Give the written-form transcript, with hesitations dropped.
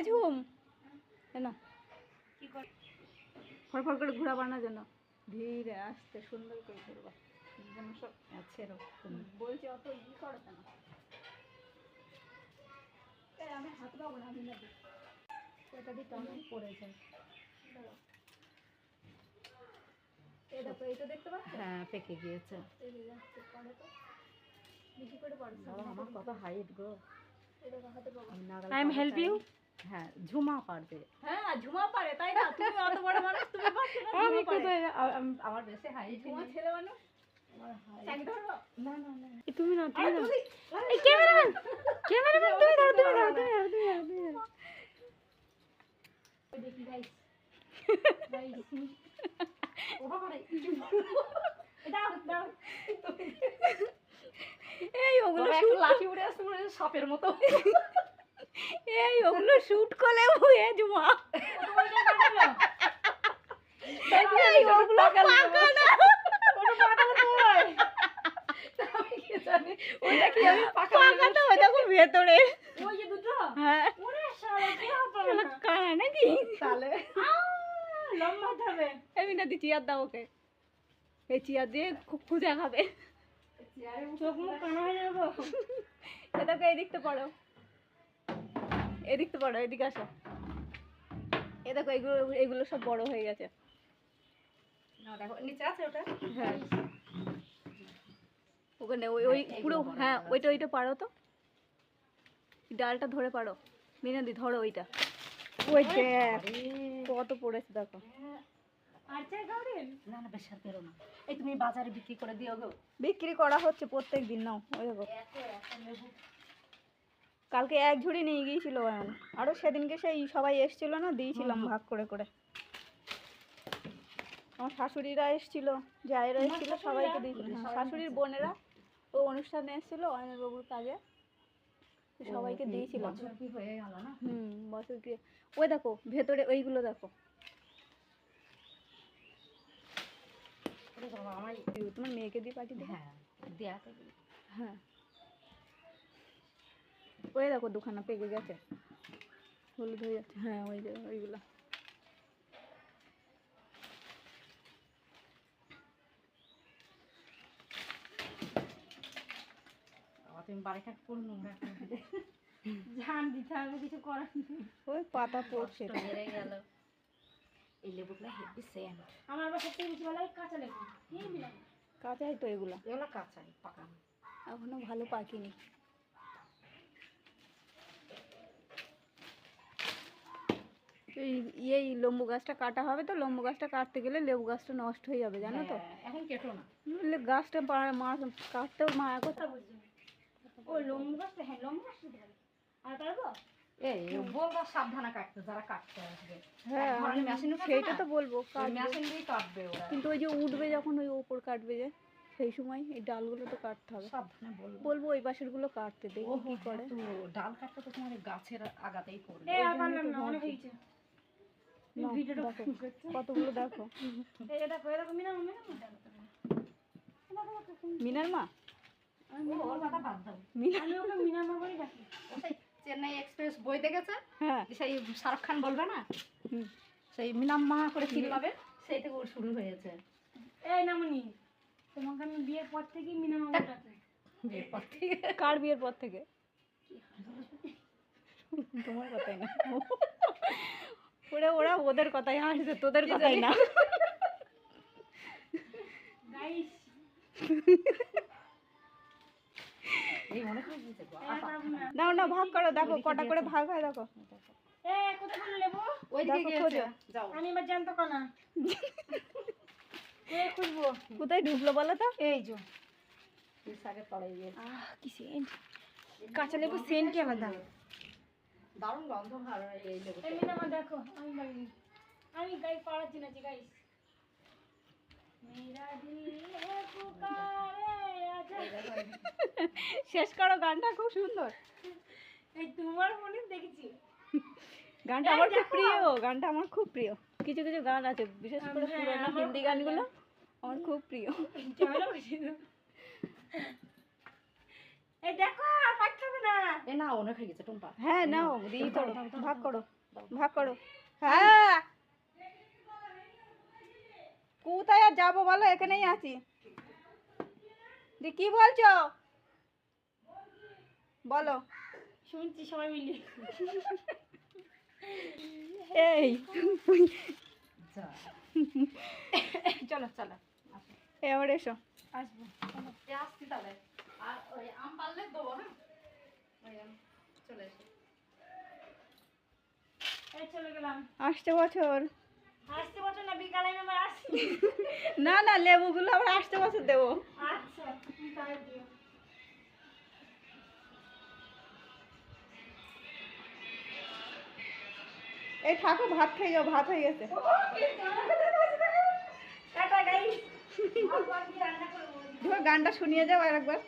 ঝুম না ফরফর করে ঘোরা বানানোর জন্য ধীরে আস্তে সুন্দর করে করবা যেন সব বলছি অত ই করো কেন আমি হাত পাবো না আমি না ওটা দিয়ে টান পড়ে যায় এই দেখো এইটা দেখতে পাচ্ছ হ্যাঁ পেকে গিয়েছে বেশি করে পড়ো আমার কত হাইট গো আই এম হেল্প ইউ হ্যাঁ ঝুমা পারবে হ্যাঁ ঝুমা পারে তাই না তুমি অত বড় মানুষ তুমি পারছো না আমি কোথায় আমার বেশি হাইট ঝুমা ছেলে মানুষ তুমি না এই ক্যামেরাম্যান তুমি ধরো দেখি গাইস ও বাবা রে দাও এই ওগুলো শুট লাঠি উড়ে আসছে মনে হচ্ছে সাপের মতো এই ওগুলো শুট করলে এ জুমা এই ওগুলো পাকা না ওটা পাকা না আমি কি জানি ওটা কি আমি পাকা তো ওই দেখো ভেতরে ওই যে দুটো হ্যাঁ ওরে শালা কি হবে কানা নাকি তাহলে লম্বা হবে আমি না দি চিয়ার দাও ওকে এই চিয়ার দিয়ে খুব খুঁজে খাবে চোখ মুখ কানা হয়ে যাবো এটাকে এদিকতে পড়ো এদিকে আসো এ দেখো এগুলো সব বড় হয়ে গেছে না দেখো নিচে আছে ওটা হ্যাঁ ওখানে ওই পুরো হ্যাঁ ওইটা পারো তো ডালটা ধরে পারো মিনাদি ধরো ওইটা ওই দেখ কত পড়েছে দেখো না না বেশ আর পেরো না এই তুমি বাজারে বিক্রি করে দিও গো বিক্রি করা হচ্ছে প্রত্যেক দিন নাও ওই দেখো কালকে এক ঝুড়ি নিয়ে গিয়েছিল আরো সেদিনকে সেই সবাই এসেছিল না দিয়েছিলাম ভাগ করে করে আমার শাশুড়িরা এসেছিল জায়েরা এসেছিল সবাইকে দিয়েছিলাম শাশুড়ির বোনেরা ও অনুষ্ঠানে এসেছিল অয়নের বাবুর কাজে সবাইকে দিয়েছিলাম বছর কি হয়ে গেল না বছর কি ওই দেখো ভেতরে ওইগুলো দেখো তোমার মেয়েকে দিয়ে পাঠিয়ে দে হ্যাঁ দেয়া হ্যাঁ ওই দেখো দুখানা পেকে গেছে হলুদ হয়ে যাচ্ছে হ্যাঁ ওই যে ওইগুলো তুমি বাড়িটা কোন নোংরা জান দিতে হবে কিছু করার ওই পাতা পড়ছে মেরে গেল এই লেবুগুলো হেভি সেন্ট আমার বাসা থেকে বেশি ভালো কাঁচা লেবু কাঁচাই তো এগুলো কাঁচাই পাকা এখনো ভালো পাকেনি এই লেবু গাছটা কাটা হবে তো লেবু গাছটা কাটতে গেলে লেবু গাছটা নষ্ট হয়ে যাবে জানো তো এখন কেটো না গাছটা কাটতেও মায়া কথা বলছি ও লেবু গাছটা হ্যাঁ লেবু গাছটা আর পারবো এই বলবো সাবধানে কাটতে যারা কাটতে আসবে হ্যাঁ আমি মেশিনে সেইটা তো বলবো মেশিন দিয়ে কাটবে ওরা কিন্তু ওই যে উঠবে যখন ওই উপর কাটবে যে সেই সময় এই ডালগুলো তো কাটতে হবে সাবধানে বলবো ওই পাশের গুলো কাটতে দেখি কি করে তো ডাল কাটতে তো তোমার গাছের আগাতেই পড়বে এই আর পারলাম না অনেক হয়েছে ভিডিওটা কতগুলো দেখো এই দেখো এরকম মিনার মা আমি ওর কথা বাদ দাও আমি ওকে মিনার মা বলি ডাকি চেন্নাই এক্সপ্রেস বই দেখেছে হ্যাঁ সেই শাহরুখ খান বলবে না সেই মিনাম্মা করে চিল্লাবে সেই থেকে ওর শুরু হয়েছে এই নামনি তোমাকে আমি বিয়ের পর থেকে মিনাম্মা ডাকে বিয়ের পর থেকে কার বিয়ের পর থেকে তোমার কথাই না ওরা ওদের কথাই হাসছে তোদের কথাই না গাইস নাও না ভাগ করো দেখো কটা করে ভাগ হয় দেখো কোথায় নেবো ওইদিকে যাও আমি এবার জানতো না খুঁজবো কোথায় ঢুকলো বলো তো এই যে কি সেন্ট কাঁচা লেবু সেন্ট কি আবার দারুণ গন্ধ ভালো এই লেবু দেখো আমি গাই পাড়াচ্ছি না গাইস মেরা দিল হে পুকারে শেষ করো গানটা খুব সুন্দর এই তোমার মনে দেখেছি গানটা আমার খুব প্রিয় কিছু কিছু গান আছে বিশেষ করে পুরোনো হিন্দি গানগুলো আমার খুব প্রিয় এই দেখো আর পারতে হবে না। এ না অনেক হয়ে গেছে টুম্পা। হ্যাঁ নাও দিয়ে করো, ভাগ করো ভাগ করো। হ্যাঁ কোথায় আর যাবো বলো, এখানেই আছি। দি কি বলছো বলো। শুনছি সবাই মিলে। এই চলো চলো এবার এসো। আসবো আসছি তাহলে। আর ওই আম পারলে দেবো হ্যাঁ। ওই আম চলে এসো। এই চলে গেলাম। আসছে বছর আসতে বছর না বিকালে আমার আসছি। না না লেবুগুলো আবার আসতে বছর দেবো। আচ্ছা তাই দিও। এই ঠাকুর ভাত খেয়ে যাও, ভাত হয়ে গেছে। Tata guys. আর বাকি রান্না করব। গানটা শুনিয়ে যাও আরেকবার।